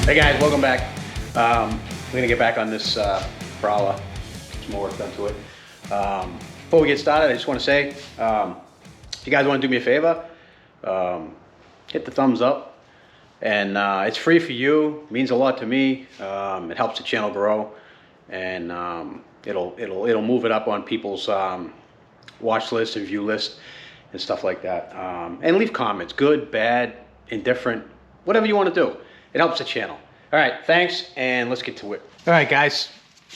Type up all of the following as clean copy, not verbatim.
Hey guys, welcome back. We're gonna get back on this Prowler. Some more work done to it. Before we get started, I just want to say, if you guys want to do me a favor, hit the thumbs up, and it's free for you. It means a lot to me. It helps the channel grow, and it'll move it up on people's watch list and view list and stuff like that. And leave comments, good, bad, indifferent, whatever you want to do. It helps the channel. All right, thanks, and let's get to it. All right, guys,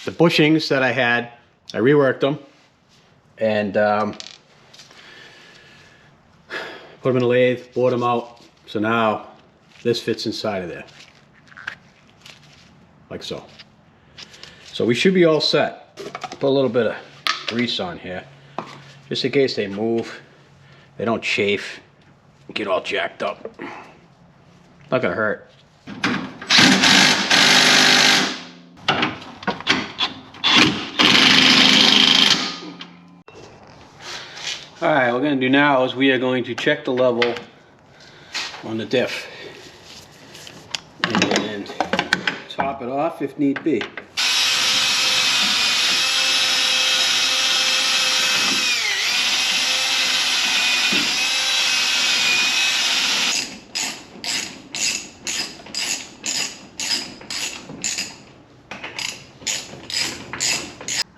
the bushings that I had, I reworked them, and put them in a lathe, bored them out. So now this fits inside of there, like so. So we should be all set. Put a little bit of grease on here, just in case they move, they don't chafe, get all jacked up. Not gonna hurt. Alright, what we're going to do now is we are going to check the level on the diff and top it off if need be.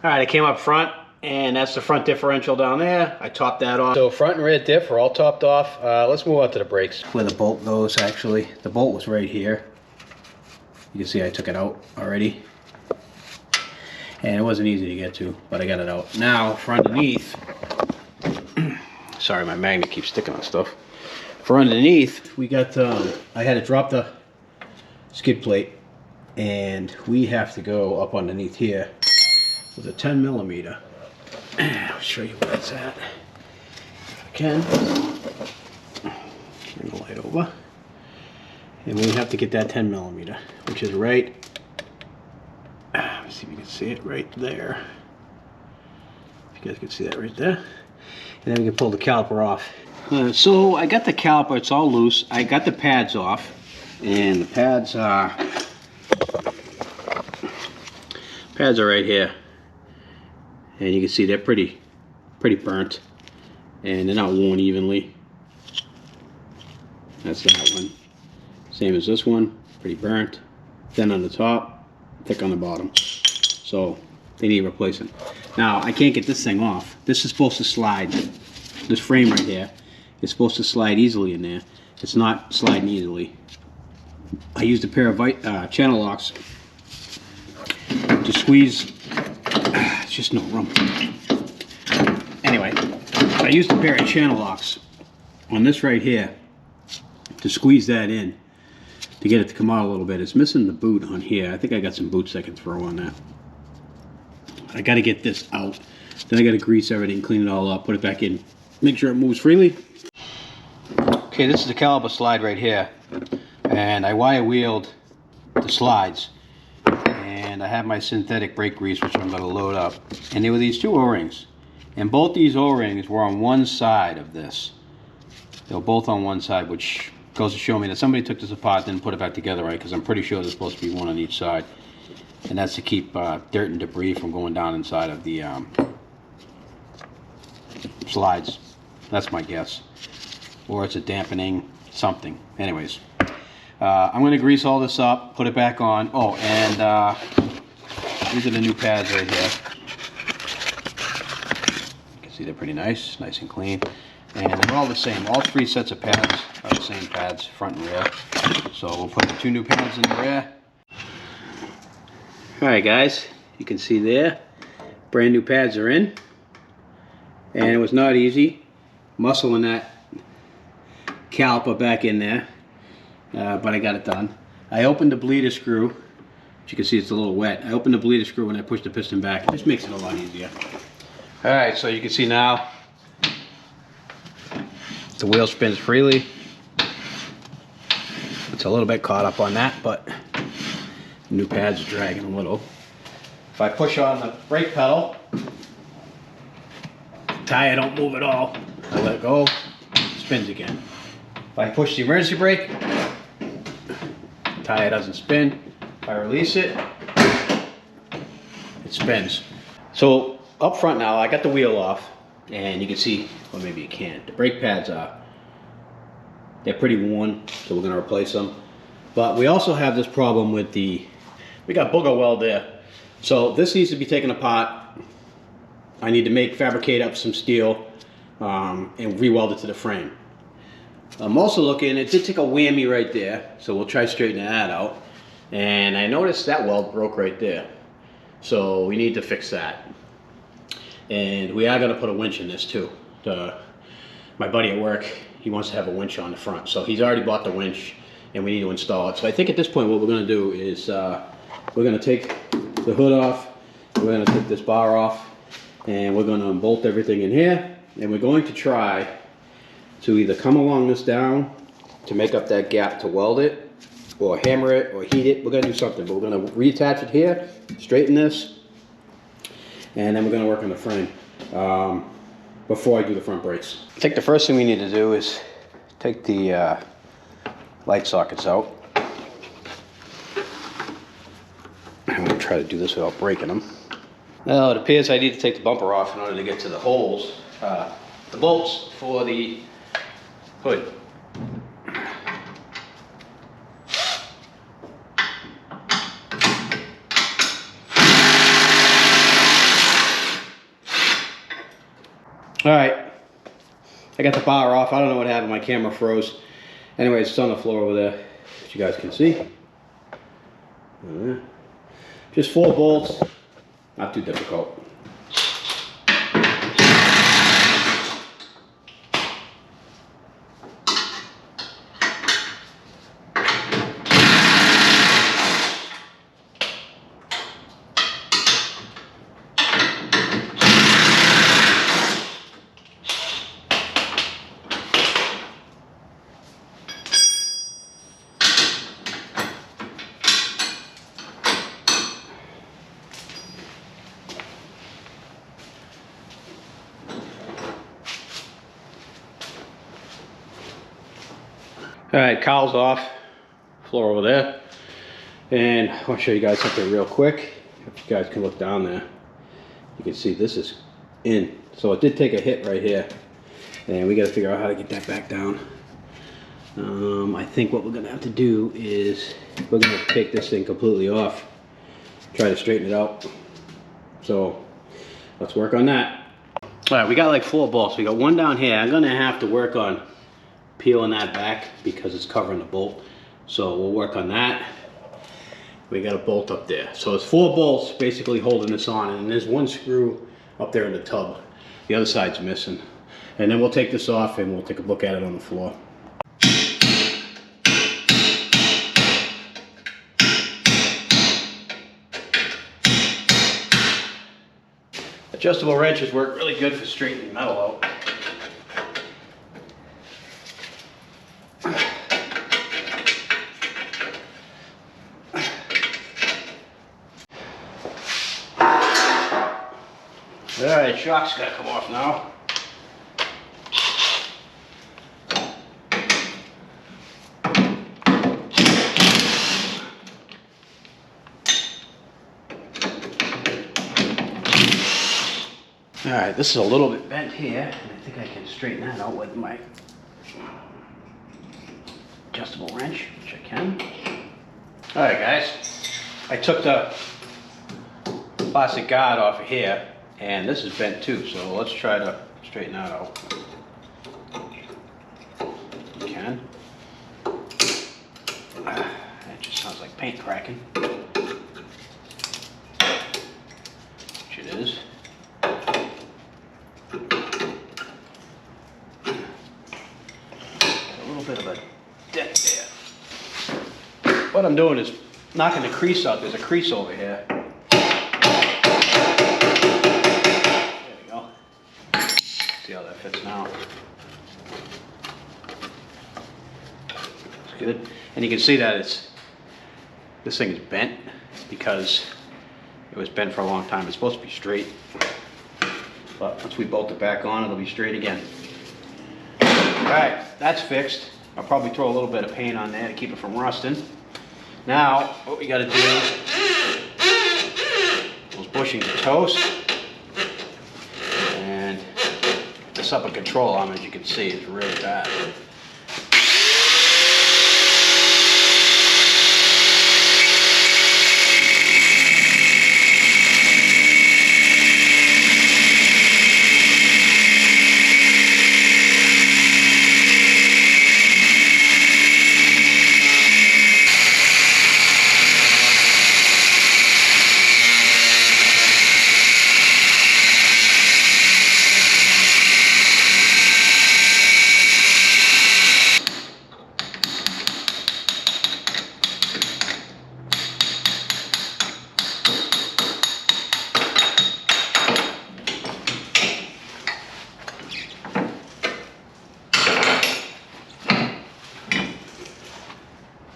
Alright, I came up front, and that's the front differential down there. I topped that off. So front and rear diff are all topped off. Let's move on to the brakes. Where the bolt goes, actually. The bolt was right here. You can see I took it out already. And it wasn't easy to get to, but I got it out. Now, for underneath, sorry, my magnet keeps sticking on stuff. For underneath, we got, I had to drop the skid plate, and we have to go up underneath here with a 10 millimeter. I'll show you where it's at if I can. Bring the light over. And we have to get that 10 millimeter, which is right, let's see if you can see it right there. If you guys can see that right there. And then we can pull the caliper off. So I got the caliper, it's all loose. I got the pads off, and the pads are right here. And you can see they're pretty burnt, and they're not worn evenly. That's that one. Same as this one, pretty burnt. Thin on the top, thick on the bottom. So they need replacing. Now I can't get this thing off. This is supposed to slide. This frame right here is supposed to slide easily in there. It's not sliding easily. I used a pair of channel locks to squeeze. It's just no room. Anyway, I used a pair of channel locks on this right here to squeeze that in to get it to come out a little bit. It's missing the boot on here. I think I got some boots I can throw on that. I got to get this out. Then I got to grease everything, clean it all up, put it back in, make sure it moves freely. Okay, this is the caliper slide right here, and I wire wheeled the slides. And I have my synthetic brake grease, which I'm going to load up. And there were these two O-rings. And both these O-rings were on one side of this. They were both on one side, which goes to show me that somebody took this apart and didn't put it back together right, because I'm pretty sure there's supposed to be one on each side. And that's to keep dirt and debris from going down inside of the slides. That's my guess. Or it's a dampening something. Anyways. I'm going to grease all this up, put it back on. Oh, and these are the new pads right here. You can see they're pretty nice and clean. And they're all the same. All three sets of pads are the same pads, front and rear. So we'll put the two new pads in the rear. Alright guys, you can see there, brand new pads are in. And it was not easy muscling that caliper back in there. But I got it done. I opened the bleeder screw, which you can see it's a little wet. I opened the bleeder screw when I pushed the piston back. It just makes it a lot easier. Alright, so you can see now the wheel spins freely. It's a little bit caught up on that, but the new pads are dragging a little. If I push on the brake pedal, the tire don't move at all. I let go, it spins again. If I push the emergency brake, tire doesn't spin. If I release it, it spins. So up front now, I got the wheel off, and you can see, well maybe you can't, the brake pads they're pretty worn, so we're gonna replace them. But we also have this problem with we got booger weld there. So this needs to be taken apart. I need to fabricate up some steel and re-weld it to the frame. I'm also looking, it did take a whammy right there, so we'll try straightening that out. And I noticed that weld broke right there. So we need to fix that. And we are gonna put a winch in this too. My buddy at work, he wants to have a winch on the front. So he's already bought the winch and we need to install it. So I think at this point what we're gonna do is we're gonna take the hood off, we're gonna take this bar off, and we're gonna bolt everything in here, and we're going to try to either come along this down to make up that gap to weld it, or hammer it, or heat it. We're gonna do something, but we're gonna reattach it here, straighten this, and then we're gonna work on the frame before I do the front brakes. I think the first thing we need to do is take the light sockets out. I'm gonna try to do this without breaking them. Now it appears I need to take the bumper off in order to get to the holes, the bolts for the hood. All right, I got the bar off. I don't know what happened, my camera froze. Anyways, it's on the floor over there, which you guys can see. Just 4 bolts, not too difficult. All right, cowl's off, floor over there. And I want to show you guys something real quick. If you guys can look down there, you can see this is in. So it did take a hit right here. And we got to figure out how to get that back down. I think what we're going to have to do is we're going to take this thing completely off. Try to straighten it out. So let's work on that. All right, we got like 4 bolts. We got one down here. I'm going to have to work on peeling that back because it's covering the bolt. So we'll work on that. We got a bolt up there. So it's 4 bolts basically holding this on, and there's 1 screw up there in the tub. The other side's missing. And then we'll take this off and we'll take a look at it on the floor. Adjustable wrenches work really good for straightening metal out. Alright, shock's gotta come off now. Alright, this is a little bit bent here, and I think I can straighten that out with my adjustable wrench, which I can. Alright guys, I took the plastic guard off of here, and this is bent too, so let's try to straighten that out. You can. That just sounds like paint cracking. Which it is. A little bit of a dent there. What I'm doing is knocking the crease out. There's a crease over here. See how that fits now. It's good. And you can see that this thing is bent because it was bent for a long time. It's supposed to be straight. But once we bolt it back on, it'll be straight again. Alright, that's fixed. I'll probably throw a little bit of paint on there to keep it from rusting. Now, what we gotta do, those bushings are toast, and this upper control arm, as you can see, is really bad.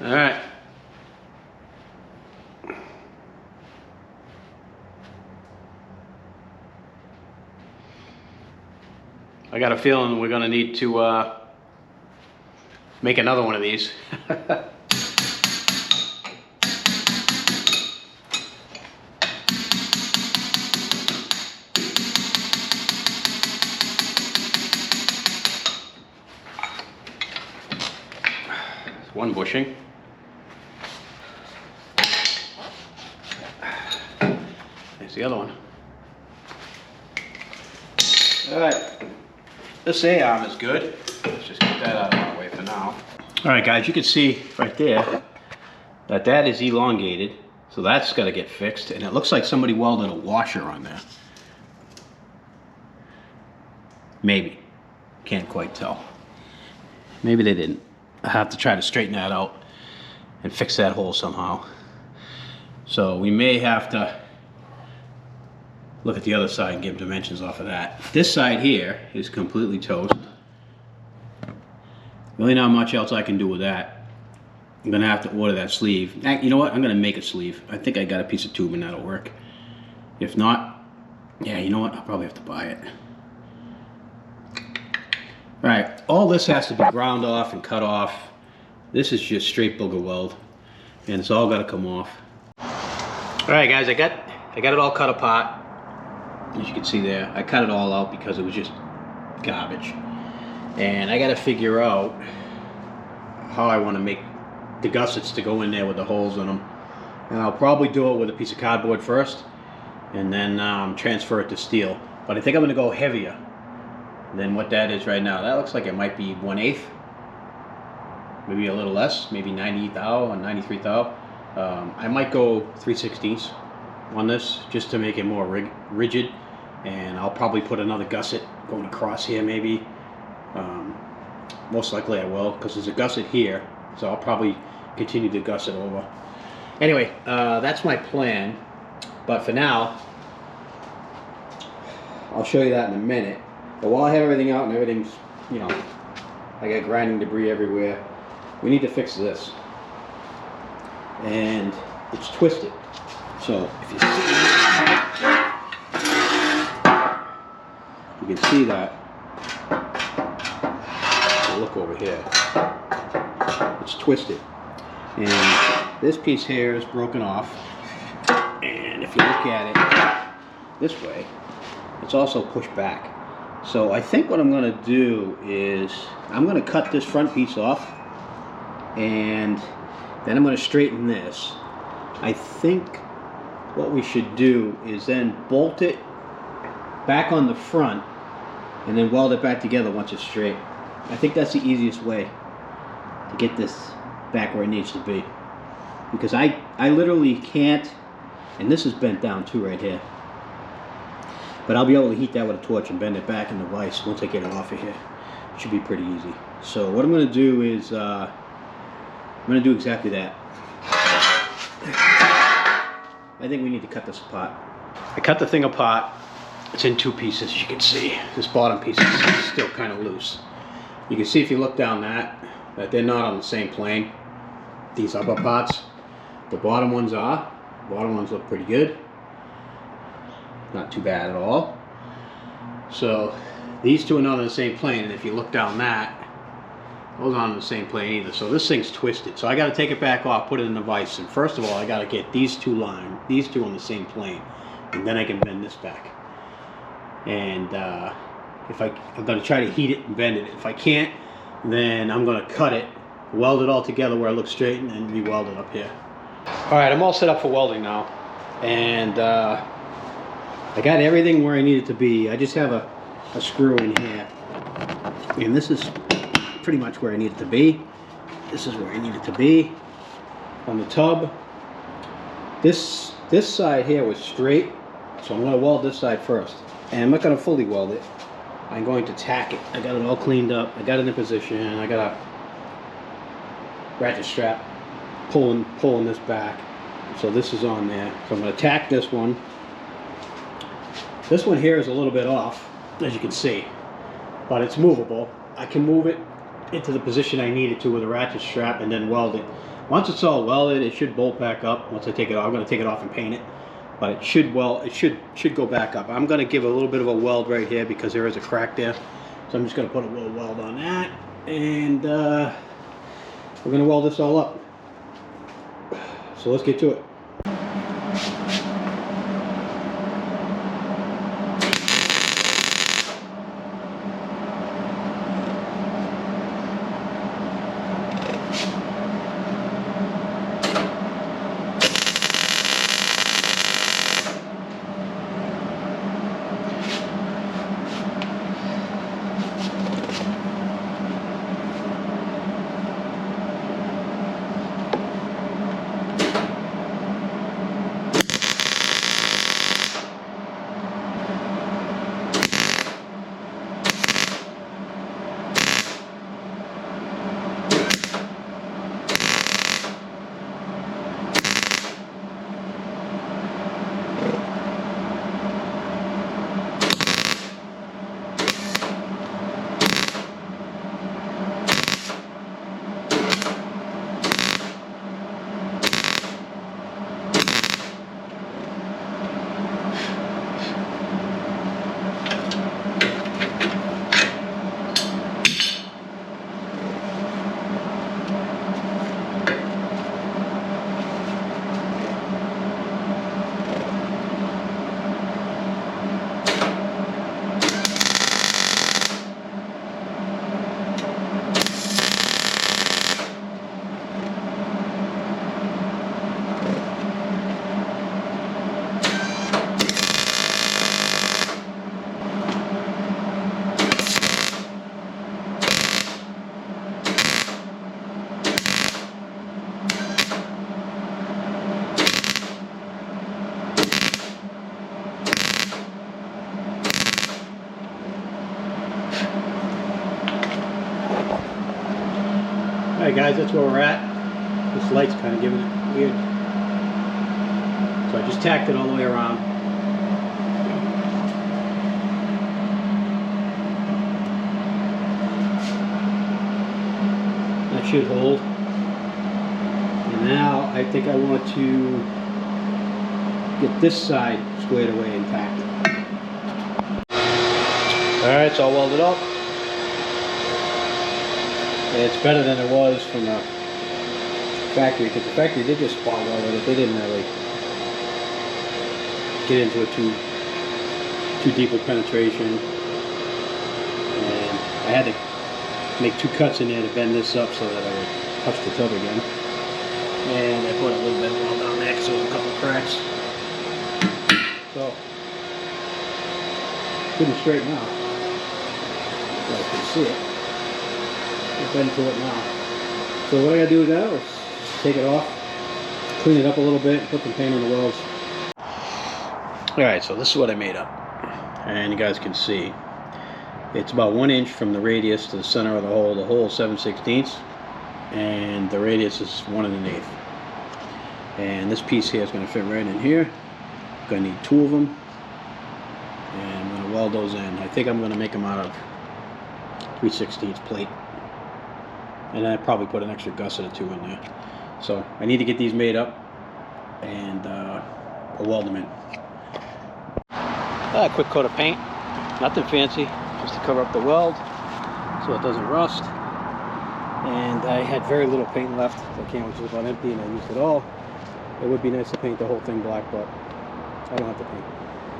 All right. I got a feeling we're gonna need to make another one of these. One bushing. There's the other one. All right, this A-arm is good. Let's just get that out of our way for now. All right, guys, you can see right there that that is elongated, so that's got to get fixed, and it looks like somebody welded a washer on there. Maybe, can't quite tell. Maybe they didn't. I have to try to straighten that out and fix that hole somehow. So we may have to look at the other side and give dimensions off of that. This side here is completely toast. Really not much else I can do with that. I'm gonna have to order that sleeve. You know what? I'm gonna make a sleeve. I think I got a piece of tubing that'll work. If not, yeah, you know what? I'll probably have to buy it. All right, all this has to be ground off and cut off. This is just straight booger weld, and it's all got to come off. All right, guys, I got it all cut apart. As you can see there, I cut it all out because it was just garbage, and I got to figure out how I want to make the gussets to go in there with the holes in them. And I'll probably do it with a piece of cardboard first, and then transfer it to steel. But I think I'm going to go heavier than what that is right now. That looks like it might be 1/8, maybe a little less, maybe 90 thou or 93 thou. I might go 3/16 on this just to make it more rigid, and I'll probably put another gusset going across here maybe. Most likely I will, because there's a gusset here, so I'll probably continue to gusset over. Anyway, that's my plan, but for now I'll show you that in a minute. But while I have everything out and everything's, you know, I got grinding debris everywhere, we need to fix this. And it's twisted. So if you see, you can see that. Look over here. It's twisted. And this piece here is broken off. And if you look at it this way, it's also pushed back. So I think what I'm going to do is I'm going to cut this front piece off, and then I'm going to straighten this. I think what we should do is then bolt it back on the front and then weld it back together once it's straight. I think that's the easiest way to get this back where it needs to be, because I literally can't, and this is bent down too right here. But I'll be able to heat that with a torch and bend it back in the vise once I get it off of here. It should be pretty easy. So what I'm going to do is, I'm going to do exactly that. I think we need to cut this apart. I cut the thing apart. It's in two pieces, as you can see. This bottom piece is still kind of loose. You can see if you look down that they're not on the same plane. These upper parts. The bottom ones are. The bottom ones look pretty good. Not too bad at all. So these two are not on the same plane, and if you look down that, Those aren't on the same plane either. So this thing's twisted. So I got to take it back off, put it in the vise. And first of all, I got to get these two on the same plane, and then I can bend this back. And I'm going to try to heat it and bend it. If I can't, then I'm going to cut it, weld it all together where it looks straight, and then re-weld it up here. All right, I'm all set up for welding now, and I got everything where I need it to be. I just have a screw in here, and this is pretty much where I need it to be. This is where I need it to be on the tub. This side here was straight, so I'm going to weld this side first, and I'm not going to fully weld it. I'm going to tack it. I got it all cleaned up. I got it in position. I got a ratchet strap pulling this back, so this is on there. So I'm going to tack this one. This one here is a little bit off, as you can see, but it's movable. I can move it into the position I need it to with a ratchet strap and then weld it. Once it's all welded, it should bolt back up. Once I take it off, I'm going to take it off and paint it, but it should go back up. I'm going to give a little bit of a weld right here because there is a crack there, so I'm just going to put a little weld on that, and we're going to weld this all up. So let's get to it. Alright guys, that's where we're at. This light's kind of giving it weird. So I just tacked it all the way around. That should hold. And now I think I want to get this side squared away and tacked. Alright, it's all welded up. It's better than it was from the factory, because the factory did just spot weld it. They didn't really get into it too deep with penetration. And I had to make 2 cuts in there to bend this up so that I would touch the tub again. And I put a little bit of weld down there because there was a couple cracks. So, couldn't straighten out. You guys can see it. Bend to it now. So what I gotta do now is take it off, clean it up a little bit, put some paint on the welds. Alright, so this is what I made up. And you guys can see it's about 1 inch from the radius to the center of the hole. The hole is 7/16, and the radius is 1 1/8. And this piece here is going to fit right in here. I'm going to need 2 of them, and I'm going to weld those in. I think I'm going to make them out of 3/16 plate. And I probably put an extra gusset or 2 in there. So I need to get these made up and I'll weld them in. A quick coat of paint, nothing fancy, just to cover up the weld so it doesn't rust. and I had very little paint left. The can was just about empty and I used it all. It would be nice to paint the whole thing black, but I don't have to paint.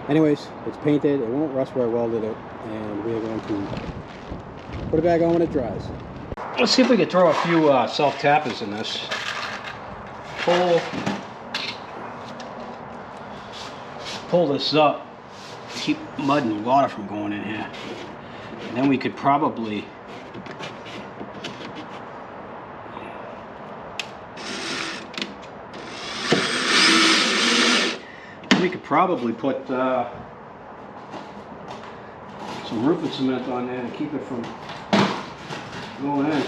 Anyways, it's painted, it won't rust where I welded it, and we are going to put it back on when it dries. Let's see if we can throw a few self-tappers in this. Pull this up, keep mud and water from going in here. And then we could probably put some roofing cement on there to keep it from going in.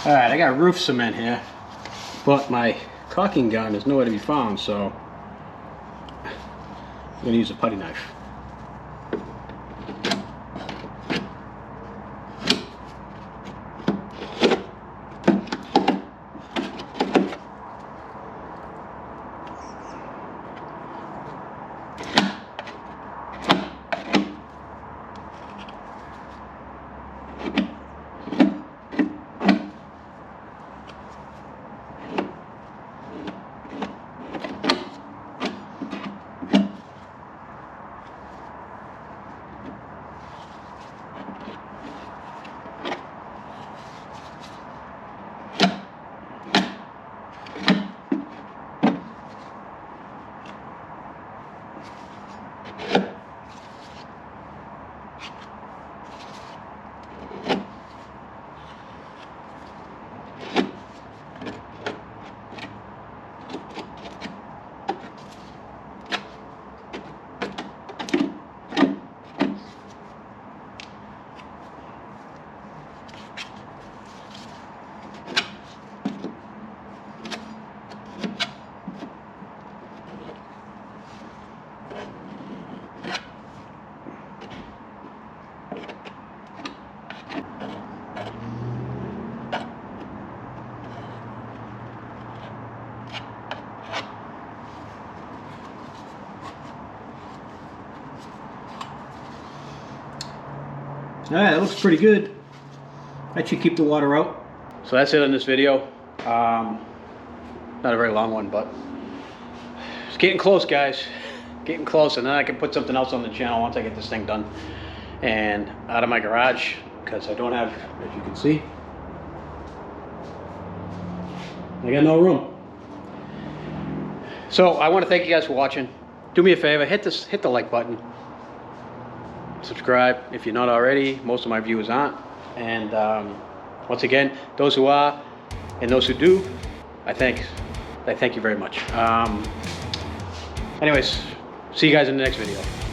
Alright, I got roof cement here, but my caulking gun is nowhere to be found, so I'm going to use a putty knife. Alright, that looks pretty good. That should keep the water out. So that's it on this video. Not a very long one, but it's getting close, guys. Getting close, and then I can put something else on the channel once I get this thing done and out of my garage, because I don't have, as you can see, I got no room. So I want to thank you guys for watching. Do me a favor, hit the like button. Subscribe if you're not already. Most of my viewers aren't. And once again, those who are and those who do, I thank you very much. Anyways, see you guys in the next video.